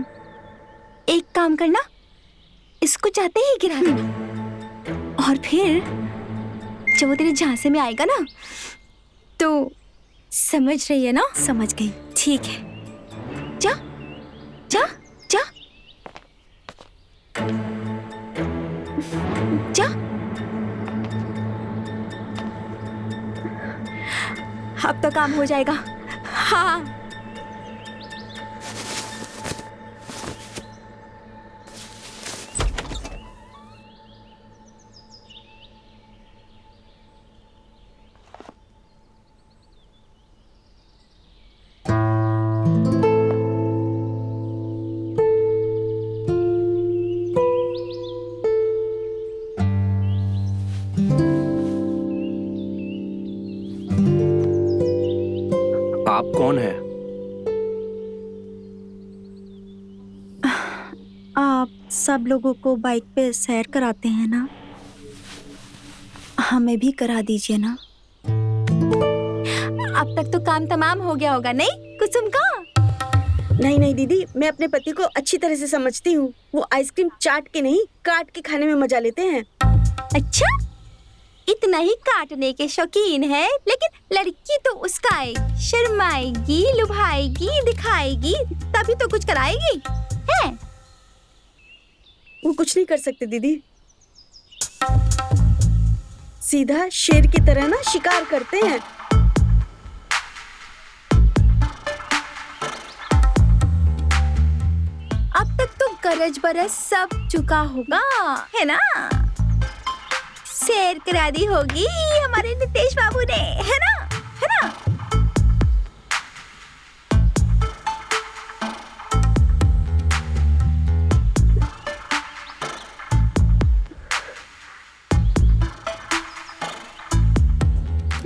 एक काम करना, इसको जाते ही गिरा देना, और फिर जब वो तेरे झांसे में आएगा ना, तो समझ रही है ना? समझ गई। ठीक है, जा जा जा जा। अब तो काम हो जाएगा। हाँ, आप कौन है? आप सब लोगों को बाइक पे सैर कराते हैं ना, हमें भी करा दीजिए ना। अब तक तो काम तमाम हो गया होगा, नहीं कुसुम का? नहीं नहीं दीदी, मैं अपने पति को अच्छी तरह से समझती हूँ। वो आइसक्रीम चाट के नहीं, काट के खाने में मजा लेते हैं। अच्छा, इतना ही काटने के शौकीन है, लेकिन लड़की तो उसका आएगी, शर्माएगी, लुभाएगी, दिखाएगी, तभी तो कुछ कराएगी है। वो कुछ नहीं कर सकते दीदी, सीधा शेर की तरह ना शिकार करते हैं। अब तक तो गरज बरस सब चुका होगा, है ना? सैर करा दी होगी हमारे नितेश बाबू ने, है ना, है ना?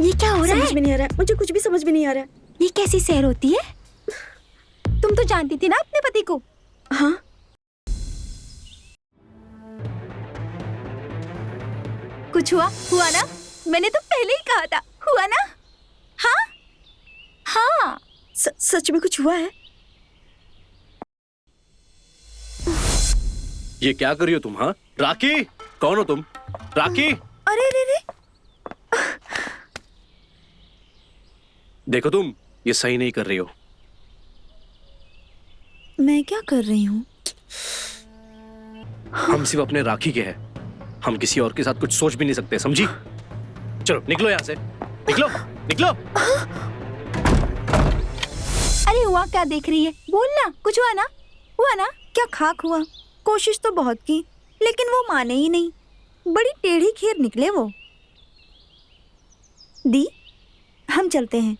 ये क्या हो रहा है? समझ में नहीं आ रहा है, मुझे कुछ भी समझ में नहीं आ रहा है। ये कैसी सैर होती है? तुम तो जानती थी ना अपने पति को। हाँ, कुछ हुआ ना? मैंने तो पहले ही कहा था, हुआ ना? हाँ हाँ। सच में कुछ हुआ है? ये क्या कर रही हो तुम? हाँ राखी, कौन हो तुम? राखी, अरे रे रे, देखो तुम ये सही नहीं कर रही हो। मैं क्या कर रही हूँ? हम सिर्फ अपने राखी के हैं, हम किसी और के साथ कुछ सोच भी नहीं सकते, समझी? चलो निकलो यहाँ से, निकलो निकलो। अरे हुआ क्या देख रही है? बोलना, कुछ हुआ ना? हुआ ना? क्या खाक हुआ? कोशिश तो बहुत की लेकिन वो माने ही नहीं। बड़ी टेढ़ी खीर निकले वो। दी, हम चलते हैं।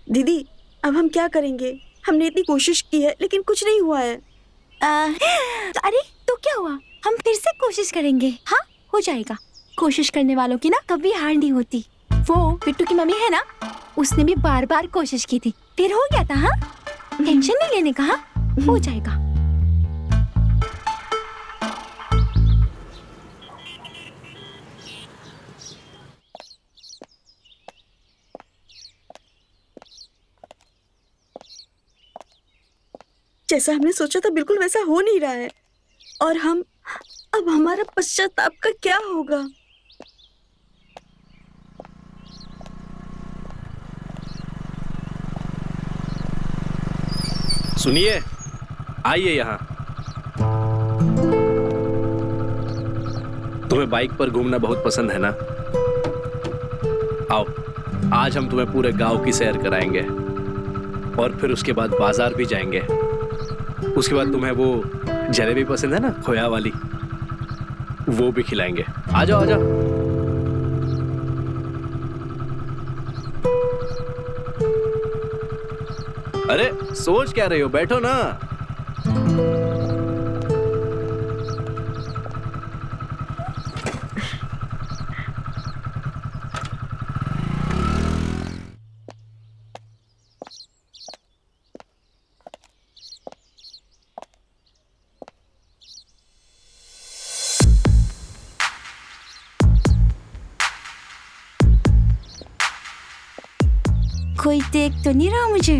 दीदी, अब हम क्या करेंगे? हमने इतनी कोशिश की है लेकिन कुछ नहीं हुआ है। अरे तो क्या हुआ? हम फिर से कोशिश करेंगे। हाँ, हो जाएगा। कोशिश करने वालों की ना कभी हार नहीं होती। वो बिट्टू की मम्मी है ना, उसने भी बार बार कोशिश की थी, फिर हो गया था। हाँ, टेंशन नहीं लेने का। हाँ, हो जाएगा। जैसा हमने सोचा था बिल्कुल वैसा हो नहीं रहा है। और अब हमारा पश्चाताप का क्या होगा? सुनिए, आइए यहाँ। तुम्हें बाइक पर घूमना बहुत पसंद है ना? आओ, आज हम तुम्हें पूरे गांव की सैर कराएंगे और फिर उसके बाद बाजार भी जाएंगे। उसके बाद तुम्हें वो जलेबी पसंद है ना, खोया वाली, वो भी खिलाएंगे। आ जाओ आ जाओ। अरे सोच क्या रहे हो, बैठो ना। कोई देख तो नहीं रहा मुझे?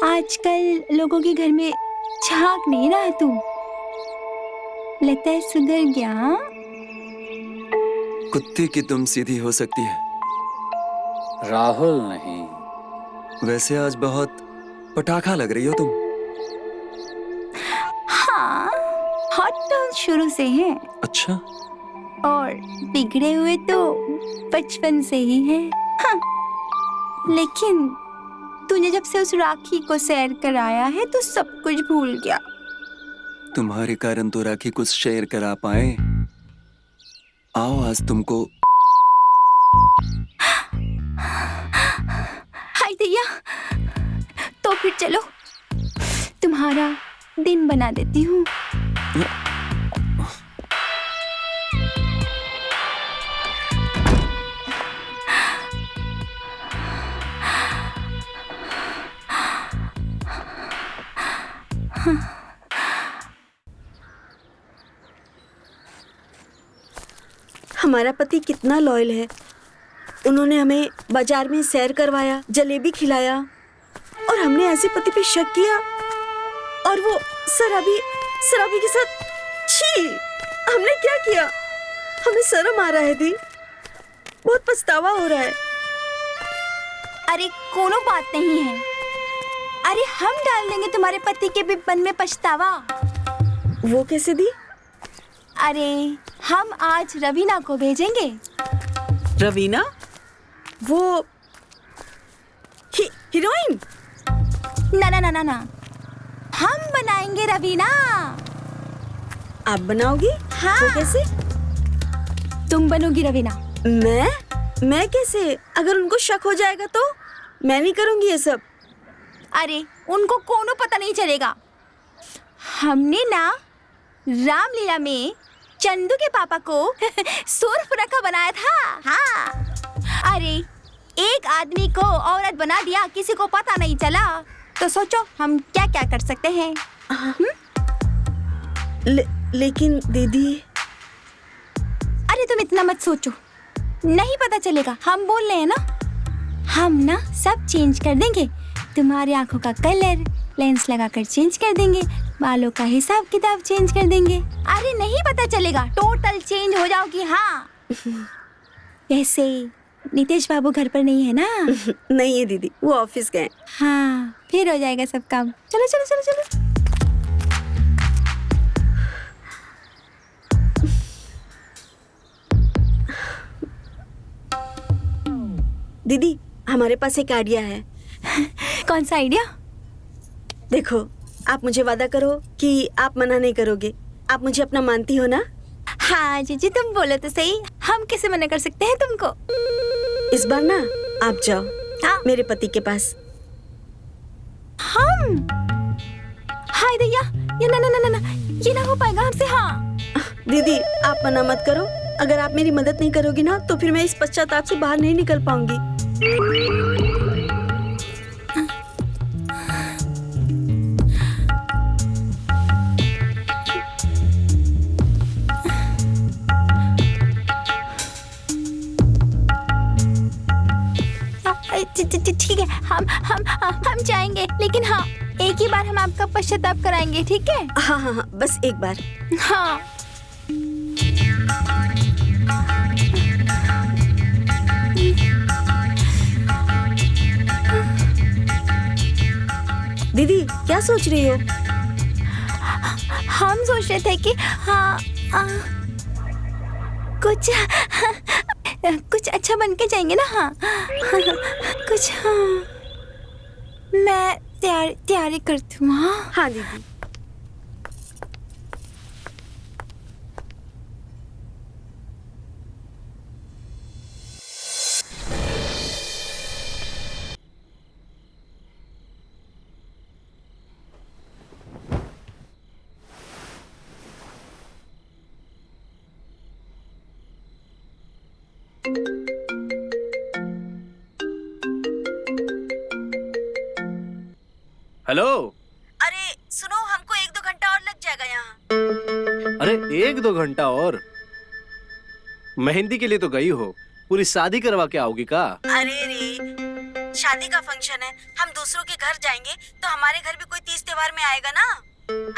आजकल लोगों के घर में झांक नहीं रहा तू। लगता है सुधर गया। कुत्ते की तुम सीधी हो सकती है, राहुल नहीं। वैसे आज बहुत पटाखा लग रही हो तुम। हाँ, हॉट तो शुरू से है अच्छा, और बिगड़े हुए तो बचपन से ही है। हाँ, लेकिन तूने जब से उस राखी को सैर कराया है तो सब कुछ भूल गया। तुम्हारे कारण तो राखी कुछ शेयर करा पाए। आओ आज तुमको। हाय दैया, तो फिर चलो, तुम्हारा दिन बना देती हूँ। हमारा पति कितना लॉयल है। उन्होंने हमें बाजार में सैर करवाया, जलेबी खिलाया, और हमने ऐसे पति पे शक किया और वो शराबी के साथ। छी, हमने क्या किया? हमें शर्म आ रहा है दी, बहुत पछतावा हो रहा है। अरे कोनो बात नहीं है। अरे हम डाल देंगे तुम्हारे पति के भी मन में पछतावा। वो कैसे दी? अरे हम आज रवीना को भेजेंगे। रवीना? वो हीरोइन? ना ना ना ना ना, हम बनाएंगे रवीना। आप बनाओगी? हाँ। वो कैसे? तुम बनोगी रवीना। मैं कैसे? अगर उनको शक हो जाएगा तो? मैं नहीं करूंगी ये सब। अरे उनको कोनो पता नहीं चलेगा। हमने ना रामलीला में चंदू के पापा को सूर्पनखा बनाया था। हाँ। अरे एक आदमी को औरत बना दिया, किसी को पता नहीं चला, तो सोचो हम क्या क्या कर सकते हैं। लेकिन दीदी। अरे तुम इतना मत सोचो, नहीं पता चलेगा। हम बोल रहे हैं ना, हम ना सब चेंज कर देंगे। तुम्हारी आंखों का कलर लेंस लगाकर चेंज कर देंगे, बालों का हिसाब किताब चेंज कर देंगे। अरे नहीं पता चलेगा, टोटल चेंज हो जाओगी। हाँ। वैसे नितेश बाबू घर पर नहीं है ना? नहीं है दीदी, वो ऑफिस गए। हाँ, फिर हो जाएगा सब काम। चलो चलो चलो चलो। दीदी हमारे पास एक आइडिया है। कौन सा आइडिया? देखो, आप मुझे वादा करो कि आप मना नहीं करोगे। आप मुझे अपना मानती हो ना? हाँ जीजी, तुम बोलो तो सही, हम कैसे मना कर सकते हैं तुमको। इस बार ना आप जाओ। हाँ। मेरे पति के पास। हम? हाय दैया, ये ना ना ना ना, ये ना हो पाएगा हमसे। हाँ दीदी आप मना मत करो। अगर आप मेरी मदद नहीं करोगी ना तो फिर मैं इस पश्चाताप से बाहर नहीं निकल पाऊंगी। ठीक है, हम जाएंगे, लेकिन हाँ एक ही बार हम आपका पश्चाताप कराएंगे, ठीक है? हाँ हाँ हाँ, बस एक बार। हाँ। दीदी क्या सोच रही हो? हम सोच रहे थे कि हाँ कुछ अच्छा बन के जाएंगे ना। हाँ कुछ। हाँ मैं तैयारी करती हूँ। हाँ हाँ दीदी। हेलो। अरे सुनो, हमको 1-2 घंटा और लग जाएगा यहाँ। अरे 1-2 घंटा और? मेहंदी के लिए तो गई हो, पूरी शादी करवा के आओगी का? अरे रे, शादी का फंक्शन है, हम दूसरों के घर जाएंगे तो हमारे घर भी कोई तीज त्योहार में आएगा ना।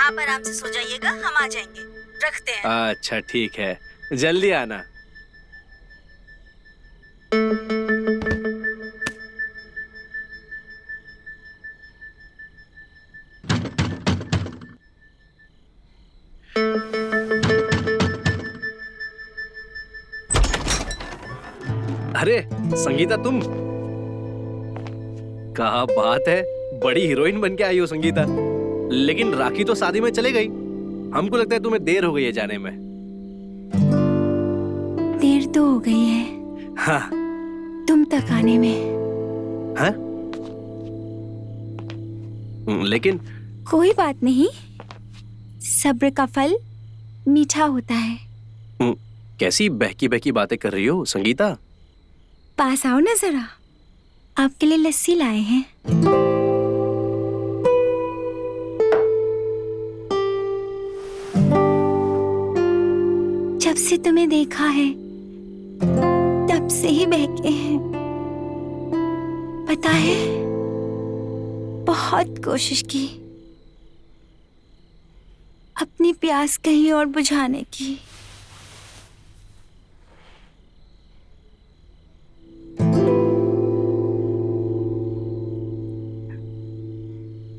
आप आराम से सो जाइएगा, हम आ जाएंगे। रखते हैं। अच्छा ठीक है, जल्दी आना। अरे संगीता, तुम? क्या बात है, बड़ी हीरोइन बन के आई हो संगीता। लेकिन राखी तो शादी में चले गई। हमको लगता है तुम्हें देर हो गई है जाने में। देर तो हो गई है। हाँ। तुम तक आने में। हाँ? लेकिन कोई बात नहीं, सब्र का फल मीठा होता है। कैसी बहकी बहकी बातें कर रही हो संगीता? पास आओ ना जरा, आपके लिए लस्सी लाए हैं। जब से तुम्हें देखा है तब से ही बहके हैं। पता है, बहुत कोशिश की अपनी प्यास कहीं और बुझाने की।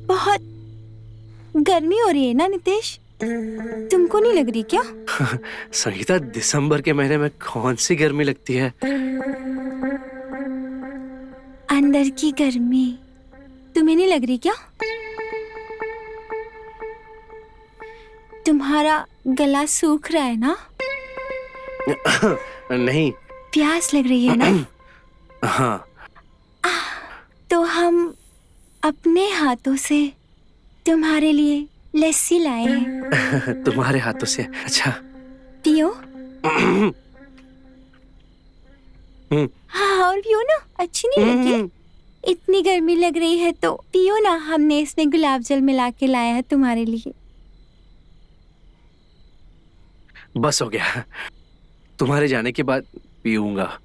बहुत गर्मी हो रही है ना नितेश? तुमको नहीं लग रही क्या? संगीता, दिसंबर के महीने में कौन सी गर्मी लगती है? अंदर की गर्मी तुम्हें नहीं लग रही क्या? तुम्हारा गला सूख रहा है ना? नहीं। प्यास लग रही है ना? हाँ। तो हम अपने हाथों से तुम्हारे लिए लस्सी लाए हैं। तुम्हारे हाथों से? अच्छा। पियो। हाँ, और पियो ना, अच्छी नहीं लगी? इतनी गर्मी लग रही है तो पियो ना, हमने इसमें गुलाब जल मिला के लाया है तुम्हारे लिए। बस हो गया, तुम्हारे जाने के बाद पीऊंगा।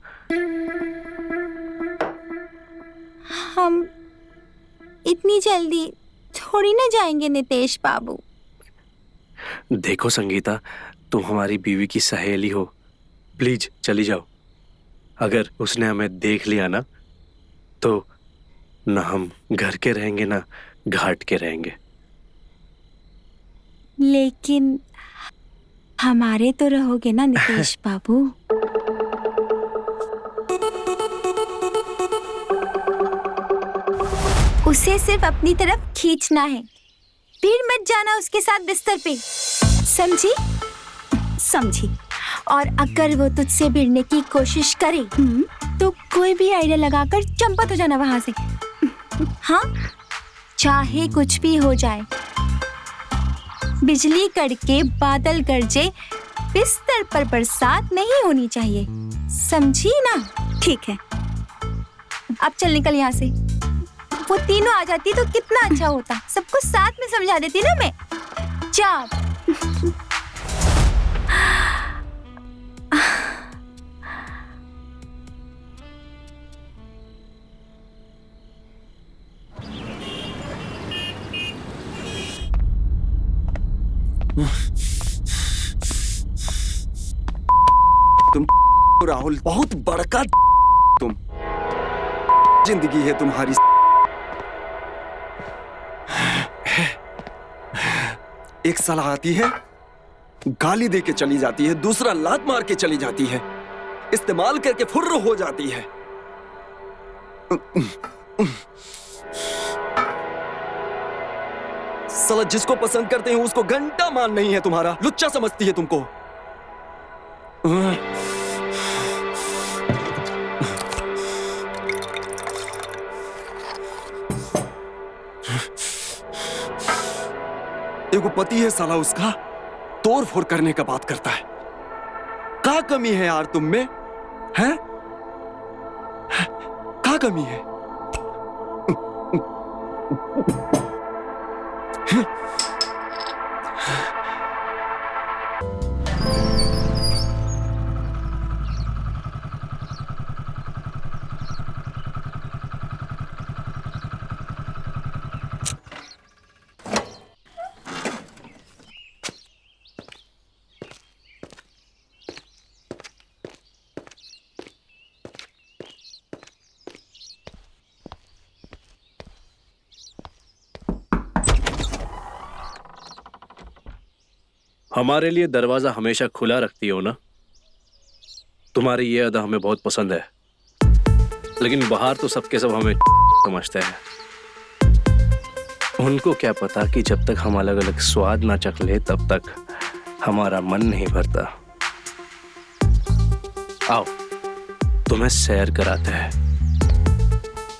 हम इतनी जल्दी थोड़ी ना जाएंगे नितेश बाबू। देखो संगीता, तुम हमारी बीवी की सहेली हो, प्लीज चली जाओ। अगर उसने हमें देख लिया ना तो ना हम घर के रहेंगे ना घाट के रहेंगे। लेकिन हमारे तो रहोगे ना नितेश बाबू। उसे सिर्फ अपनी तरफ खींचना है, फिर मत जाना उसके साथ बिस्तर पे, समझी? समझी। और अगर वो तुझसे भिड़ने की कोशिश करे तो कोई भी आइडिया लगाकर चंपत हो जाना वहां से। हाँ, चाहे कुछ भी हो जाए, बिजली कड़के, बादल गरजे, बिस्तर पर बरसात नहीं होनी चाहिए, समझी ना? ठीक है, अब चल निकल यहाँ से। वो तीनों आ जाती तो कितना अच्छा होता, सबको साथ में समझा देती ना मैं। जा। तुम राहुल बहुत बड़का तुम, जिंदगी है तुम्हारी। एक सलाह आती है, गाली दे के चली जाती है, दूसरा लात मार के चली जाती है, इस्तेमाल करके फुर्र हो जाती है। साला जिसको पसंद करते हैं उसको घंटा मान नहीं है तुम्हारा, लुच्चा समझती है तुमको। एगो पति है साला, उसका तोड़ फोड़ करने का बात करता है। क्या कमी है यार तुम में, हैं? क्या कमी है? हमारे लिए दरवाजा हमेशा खुला रखती हो ना। तुम्हारी ये अदा हमें बहुत पसंद है, लेकिन बाहर तो सबके सब हमें समझते हैं। उनको क्या पता कि जब तक हम अलग अलग स्वाद ना चख ले तब तक हमारा मन नहीं भरता। आओ, तुम्हें सैर कराते हैं।